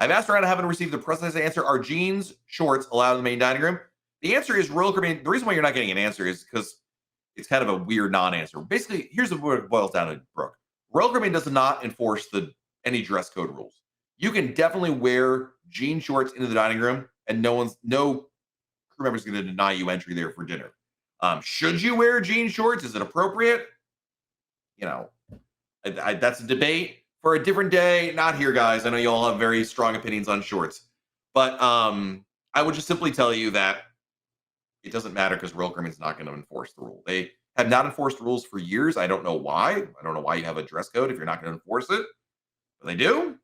I've asked around and haven't received the precise answer. Are jeans, shorts allowed in the main dining room? The answer is Royal Caribbean. The reason why you're not getting an answer is because it's kind of a weird non-answer. Basically, here's what it boils down to, Brooke. Royal Caribbean does not enforce any dress code rules. You can definitely wear jean shorts into the dining room, and no crew member is going to deny you entry there for dinner. Should you wear jean shorts? Is it appropriate? You know, that's a debate for a different day. Not here, guys. I know you all have very strong opinions on shorts, but I would just simply tell you that it doesn't matter because Royal Caribbean is not going to enforce the rule. They have not enforced rules for years. I don't know why. I don't know why you have a dress code if you're not going to enforce it, but they do.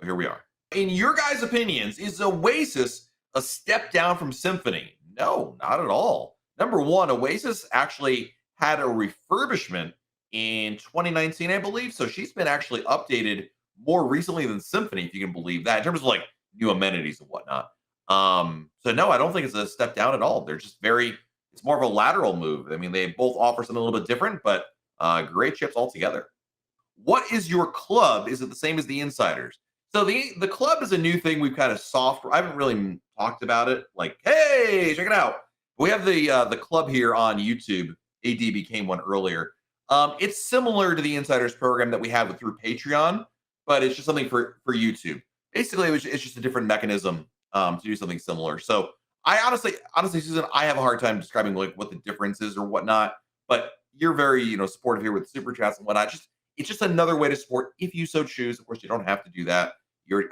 So here we are. In your guys' opinions, is Oasis a step down from Symphony? No, not at all. Number one, Oasis actually had a refurbishment in 2019, I believe. So she's been actually updated more recently than Symphony, if you can believe that, in terms of like new amenities and whatnot. So no, I don't think it's a step down at all. They're just it's more of a lateral move. I mean, they both offer something a little bit different, but great chips altogether. What is your club? Is it the same as the Insiders? So the club is a new thing we've kind of I haven't really talked about it. Like, hey, check it out. We have the club here on YouTube. AD became one earlier. It's similar to the Insiders program that we have through Patreon, but it's just something for YouTube. Basically, it's just a different mechanism to do something similar. So I honestly, Susan, I have a hard time describing like what the difference is or whatnot. But you're very supportive here with super chats and whatnot. It's just another way to support if you so choose. Of course, you don't have to do that.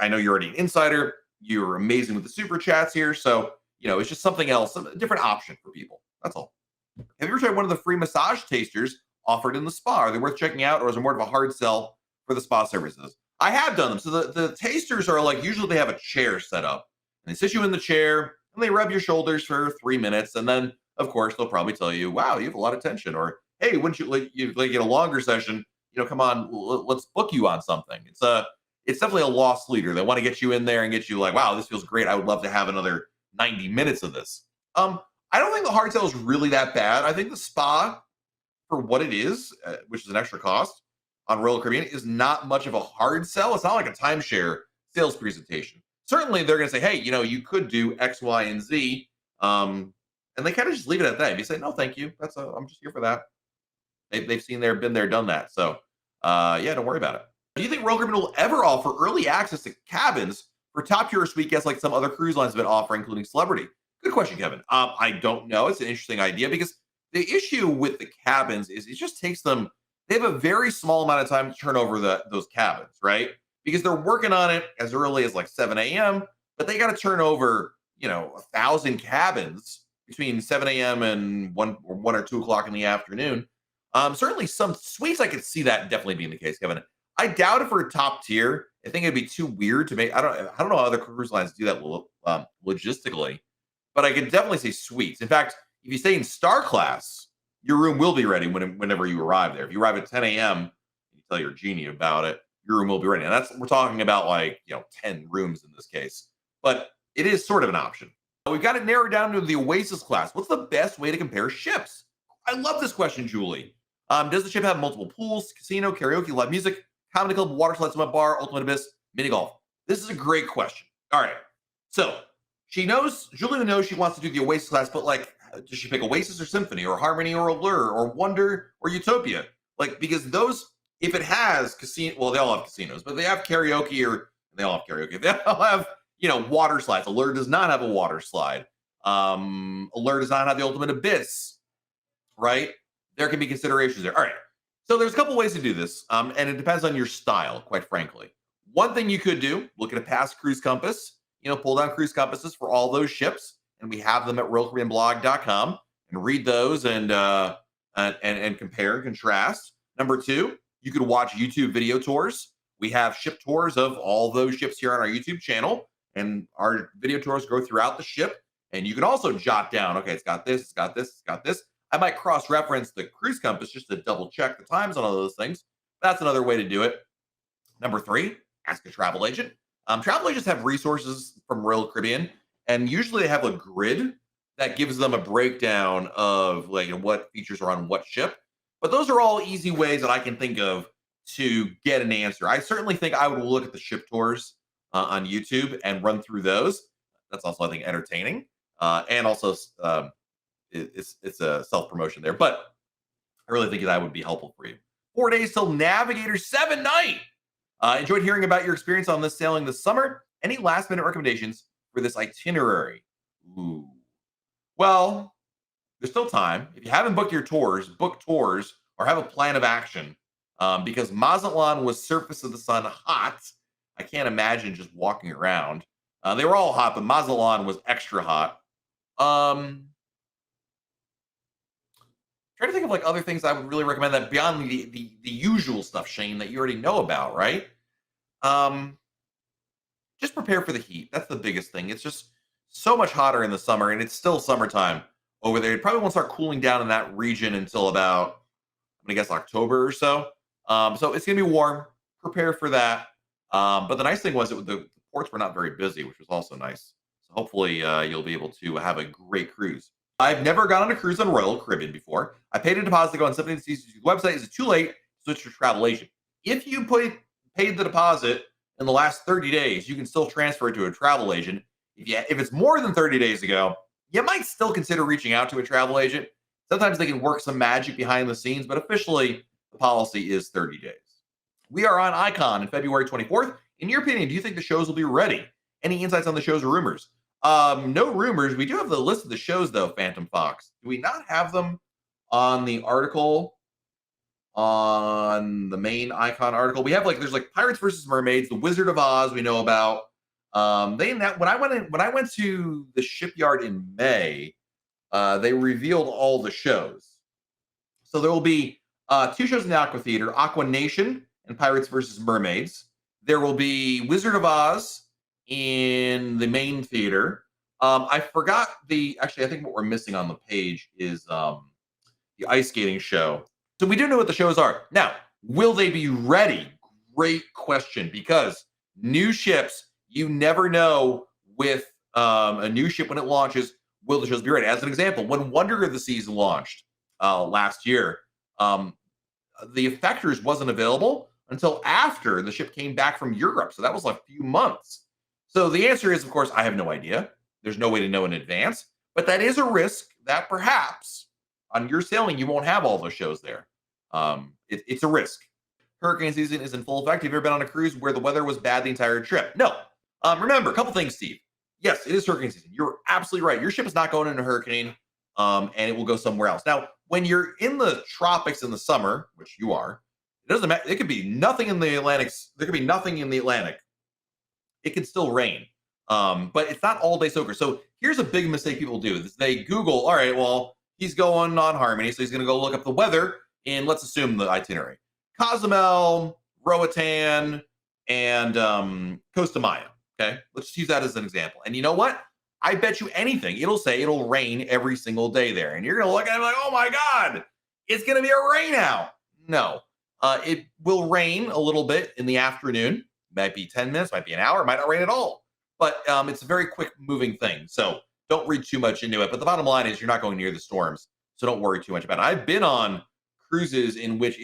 I know you're already an insider. You're amazing with the super chats here. So, it's just something else, a different option for people. That's all. Have you ever tried one of the free massage tasters offered in the spa? Are they worth checking out, or is it more of a hard sell for the spa services? I have done them. So the tasters are like, usually they have a chair set up, and they sit you in the chair, and they rub your shoulders for 3 minutes. And then, of course, they'll probably tell you, wow, you have a lot of tension. Or, hey, wouldn't you like get a longer session? Come on, let's book you on something. It's definitely a lost leader. They want to get you in there and get you like, wow, this feels great. I would love to have another 90 minutes of this. I don't think the hard sell is really that bad. I think the spa, for what it is, which is an extra cost on Royal Caribbean, is not much of a hard sell. It's not like a timeshare sales presentation. Certainly, they're going to say, hey, you could do X, Y, and Z. And they kind of just leave it at that. If you say, no, thank you. I'm just here for that. They've been there, done that. So, yeah, don't worry about it. Do you think Royal Caribbean will ever offer early access to cabins for top tier suite guests like some other cruise lines have been offering, including Celebrity? Good question, Kevin. I don't know. It's an interesting idea because the issue with the cabins is it just takes them. They have a very small amount of time to turn over those cabins, right? Because they're working on it as early as like 7 a.m., but they got to turn over 1,000 cabins between 7 a.m. and 1 or 2 o'clock in the afternoon. Certainly, some suites I could see that definitely being the case, Kevin. I doubt it for top tier. I think it'd be too weird to make. I don't know how other cruise lines do that logistically, but I could definitely say suites. In fact, if you stay in Star Class, your room will be ready whenever you arrive there. If you arrive at 10 a.m., and you tell your genie about it, your room will be ready. And we're talking about like 10 rooms in this case, but it is sort of an option. We've got it narrowed down to the Oasis class. What's the best way to compare ships? I love this question, Julie. Does the ship have multiple pools, casino, karaoke, live music, comedy club, water slide, swim bar, ultimate abyss, mini golf? This is a great question. All right. So Julie knows she wants to do the Oasis class, but like, does she pick Oasis or Symphony or Harmony or Allure or Wonder or Utopia? Like, because if it has casino, well, they all have casinos, but they have karaoke they all have karaoke. They all have, water slides. Allure does not have a water slide. Allure does not have the ultimate abyss, right? There can be considerations there. All right. So there's a couple ways to do this, and it depends on your style, quite frankly. One thing you could do, look at a past cruise compass, pull down cruise compasses for all those ships, and we have them at RoyalCaribbeanBlog.com, and read those and compare and contrast. Number two, you could watch YouTube video tours. We have ship tours of all those ships here on our YouTube channel, and our video tours go throughout the ship, and you can also jot down, okay, it's got this, it's got this, it's got this. I might cross-reference the cruise compass just to double-check the times on all those things. That's another way to do it. Number three, ask a travel agent. Travel agents have resources from Royal Caribbean, and usually they have a grid that gives them a breakdown of like what features are on what ship. But those are all easy ways that I can think of to get an answer. I certainly think I would look at the ship tours on YouTube and run through those. That's also, I think, entertaining. And also, it's a self promotion there. But I really think that would be helpful for you. 4 days till Navigator 7 night. Enjoyed hearing about your experience on this sailing this summer. Any last minute recommendations for this itinerary? Ooh. Well, there's still time. If you haven't booked your tours, book tours or have a plan of action. Because Mazatlan was surface of the sun hot. I can't imagine just walking around. They were all hot, but Mazatlan was extra hot. Trying to think of like other things I would really recommend that beyond the usual stuff, Shane, that you already know about, right? Just prepare for the heat. That's the biggest thing. It's just so much hotter in the summer, and it's still summertime over there. It probably won't start cooling down in that region until about, I'm gonna guess, October or so. So it's gonna be warm. Prepare for that. But the nice thing was the ports were not very busy, which was also nice. So hopefully you'll be able to have a great cruise. I've never gone on a cruise on Royal Caribbean before. I paid a deposit to go on Symphony website. Is it too late to switch to Travelation? If you paid the deposit in the last 30 days, you can still transfer it to a travel agent. If it's more than 30 days ago, you might still consider reaching out to a travel agent. Sometimes they can work some magic behind the scenes, but officially the policy is 30 days. We are on Icon on February 24th. In your opinion, do you think the shows will be ready? Any insights on the shows or rumors? No rumors. We do have the list of the shows, though, Phantom Fox. Do we not have them on the article, on the main Icon article? We have there's Pirates versus Mermaids, The Wizard of Oz we know about. When I went to the shipyard in May, they revealed all the shows. So there will be 2 shows in the Aqua Theater, Aqua Nation and Pirates versus Mermaids. There will be Wizard of Oz in the main theater. I forgot actually, I think what we're missing on the page is the ice skating show. So we do know what the shows are. Now, will they be ready? Great question, because new ships, you never know with a new ship when it launches, will the shows be ready? As an example, when Wonder of the Seas launched last year, the Effectors wasn't available until after the ship came back from Europe. So that was a few months. So the answer is, of course, I have no idea. There's no way to know in advance, but that is a risk that perhaps on your sailing, you won't have all those shows there. It's a risk. Hurricane season is in full effect. Have you ever been on a cruise where the weather was bad the entire trip? No. Remember, a couple things, Steve. Yes, it is hurricane season. You're absolutely right. Your ship is not going into a hurricane, and it will go somewhere else. Now, when you're in the tropics in the summer, which you are, it doesn't matter. It could be nothing in the Atlantic. There could be nothing in the Atlantic. It could still rain, but it's not all day soaker. So here's a big mistake people do: they Google, all right, well, he's going on Harmony, so he's going to go look up the weather, and let's assume the itinerary: Cozumel, Roatan, and Costa Maya. Okay, let's just use that as an example. And you know what? I bet you anything, it'll say it'll rain every single day there, and you're going to look at it like, oh my God, it's going to be a rain out. No, it will rain a little bit in the afternoon. Might be 10 minutes, might be an hour, might not rain at all. But it's a very quick moving thing. So don't read too much into it. But the bottom line is you're not going near the storms. So don't worry too much about it. I've been on cruises in which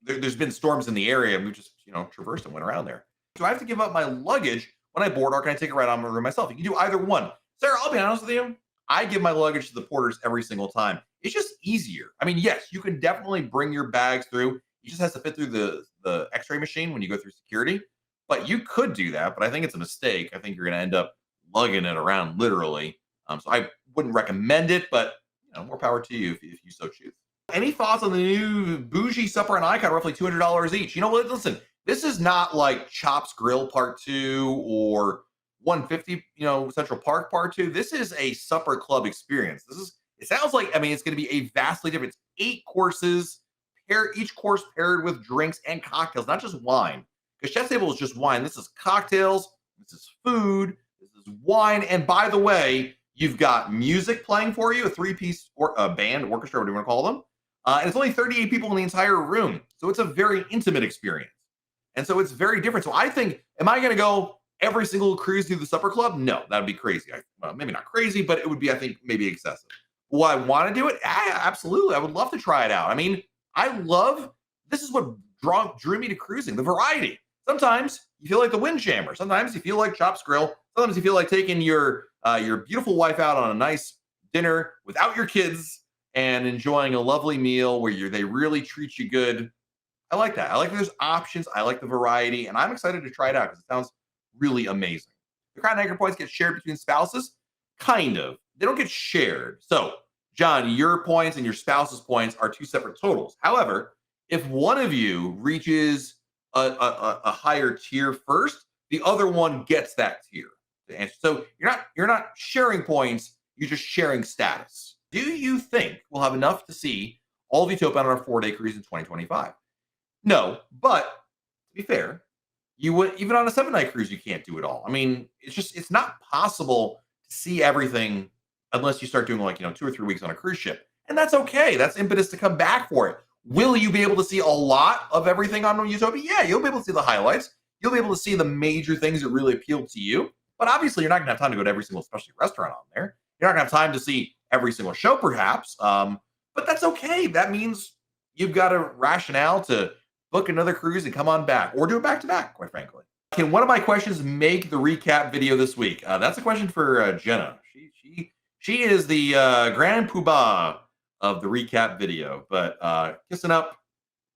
there's been storms in the area, and we've just, traversed and went around there. Do I have to give up my luggage when I board, or can I take it right on my room myself? You can do either one. Sarah, I'll be honest with you. I give my luggage to the porters every single time. It's just easier. I mean, yes, you can definitely bring your bags through. It just has to fit through the x-ray machine when you go through security. But you could do that, but I think it's a mistake. I think you're going to end up lugging it around literally. So I wouldn't recommend it, but more power to you if you so choose. Any thoughts on the new bougie supper and icon, roughly $200 each? You know what? Listen, this is not like Chops Grill Part 2 or 150, Central Park Part 2. This is a supper club experience. It sounds like, it's going to be a vastly different. It's 8 courses, each course paired with drinks and cocktails, not just wine. Because Chef's Table is just wine. This is cocktails. This is food. This is wine. And by the way, you've got music playing for you, a 3-piece band, orchestra, whatever you want to call them. And it's only 38 people in the entire room. So it's a very intimate experience. And so it's very different. So I think, am I going to go every single cruise through the supper club? No, that would be crazy. Well, maybe not crazy, but it would be, I think, maybe excessive. Will I want to do it? Absolutely. I would love to try it out. This is what drew me to cruising, the variety. Sometimes you feel like the Windjammer. Sometimes you feel like Chops Grill. Sometimes you feel like taking your beautiful wife out on a nice dinner without your kids and enjoying a lovely meal where they really treat you good. I like that. I like that there's options. I like the variety, and I'm excited to try it out because it sounds really amazing. The Crown Anchor points get shared between spouses, kind of. They don't get shared. So, John, your points and your spouse's points are two separate totals. However, if one of you reaches a higher tier first, the other one gets that tier. And so you're not sharing points. You're just sharing status. Do you think we'll have enough to see all of Utopia on our 4-day cruise in 2025? No, but to be fair, you would even on a 7-night cruise, you can't do it all. I mean, it's not possible to see everything unless you start doing like 2 or 3 weeks on a cruise ship. And that's okay. That's impetus to come back for it. Will you be able to see a lot of everything on Utopia? Yeah, you'll be able to see the highlights. You'll be able to see the major things that really appeal to you. But obviously, you're not going to have time to go to every single specialty restaurant on there. You're not going to have time to see every single show, perhaps. But that's okay. That means you've got a rationale to book another cruise and come on back, or do it back to back, quite frankly. Can one of my questions make the recap video this week? That's a question for Jenna. She is the grand poobah of the recap video, but kissing up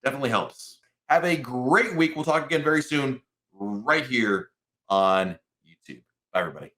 definitely helps. Have a great week. We'll talk again very soon, right here on YouTube. Bye, everybody.